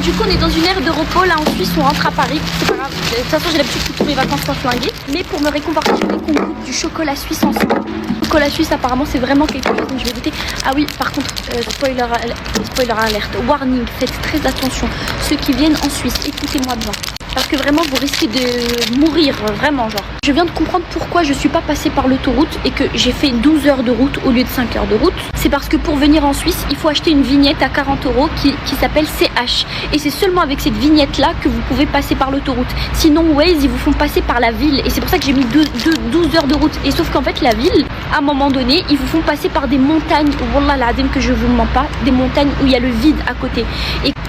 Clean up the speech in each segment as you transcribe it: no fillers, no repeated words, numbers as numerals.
Du coup on est dans une aire de repos, là en Suisse on rentre à Paris, c'est pas grave, de toute façon j'ai l'habitude que tous mes vacances soient flinguées. Mais pour me réconforter je voulais qu'on goûte du chocolat suisse ensemble. Le chocolat suisse apparemment c'est vraiment quelque chose, donc je vais goûter. Ah oui par contre, spoiler alert, warning, faites très attention, ceux qui viennent en Suisse, écoutez-moi bien. Parce que vraiment vous risquez de mourir, vraiment genre. Je viens de comprendre pourquoi je suis pas passée par l'autoroute et que j'ai fait 12 heures de route au lieu de 5 heures de route. C'est parce que pour venir en Suisse, il faut acheter une vignette à 40 € qui s'appelle CH. Et c'est seulement avec cette vignette là que vous pouvez passer par l'autoroute. Sinon Waze ils vous font passer par la ville. Et c'est pour ça que j'ai mis 12 heures de route. Et sauf qu'en fait la ville, à un moment donné, ils vous font passer par des montagnes. Wallah l'adem que je vous mens pas. Des montagnes où il y a le vide à côté.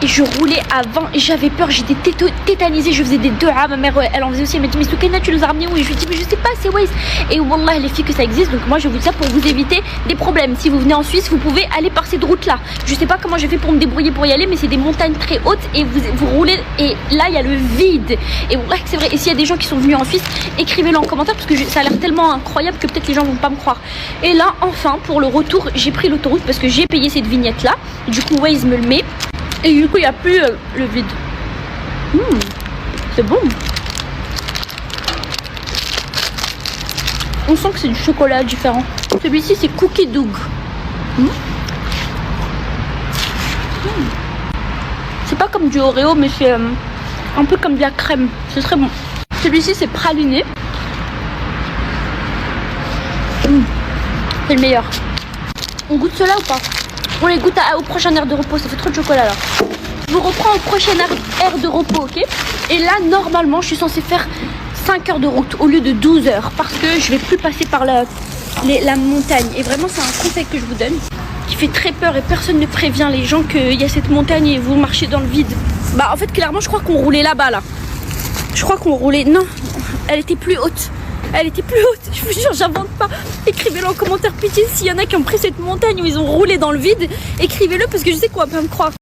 Et je roulais à 20 et j'avais peur, j'étais tétanisée, je faisais des doigts. Ma mère elle en faisait aussi, elle m'a dit mais Soukaina tu nous as ramené où? Et je lui ai dit mais je sais pas, c'est Waze. Et wallah les filles que ça existe, donc moi je vous dis ça pour vous éviter des problèmes. Si vous venez en Suisse vous pouvez aller par cette route là. Je sais pas comment j'ai fait pour me débrouiller pour y aller, mais c'est des montagnes très hautes et vous roulez et là il y a le vide. Et wallah c'est vrai. Et s'il y a des gens qui sont venus en Suisse, écrivez-le en commentaire parce que ça a l'air tellement incroyable que peut-être les gens vont pas me croire. Et là enfin pour le retour j'ai pris l'autoroute parce que j'ai payé cette vignette là. Du coup Waze me le met. Et du coup, il n'y a plus le vide. C'est bon. On sent que c'est du chocolat différent. Celui-ci, c'est Cookie Dough. C'est pas comme du Oreo, mais c'est un peu comme de la crème. C'est très bon. Celui-ci, c'est praliné. C'est le meilleur. On goûte cela ou pas? On les goûte au prochain aire de repos, ça fait trop de chocolat là. Je vous reprends au prochain aire de repos, ok? Et là, normalement, je suis censée faire 5 heures de route au lieu de 12 heures parce que je vais plus passer par la montagne. Et vraiment, c'est un conseil que je vous donne qui fait très peur et personne ne prévient les gens qu'il y a cette montagne et vous marchez dans le vide. Bah, en fait, clairement, je crois qu'on roulait là-bas là. Je crois qu'on roulait. Non, elle était plus haute. Elle était plus haute, je vous jure, j'invente pas. Écrivez-le en commentaire, pitié, s'il y en a qui ont pris cette montagne où ils ont roulé dans le vide, écrivez-le parce que je sais qu'on va pas me croire.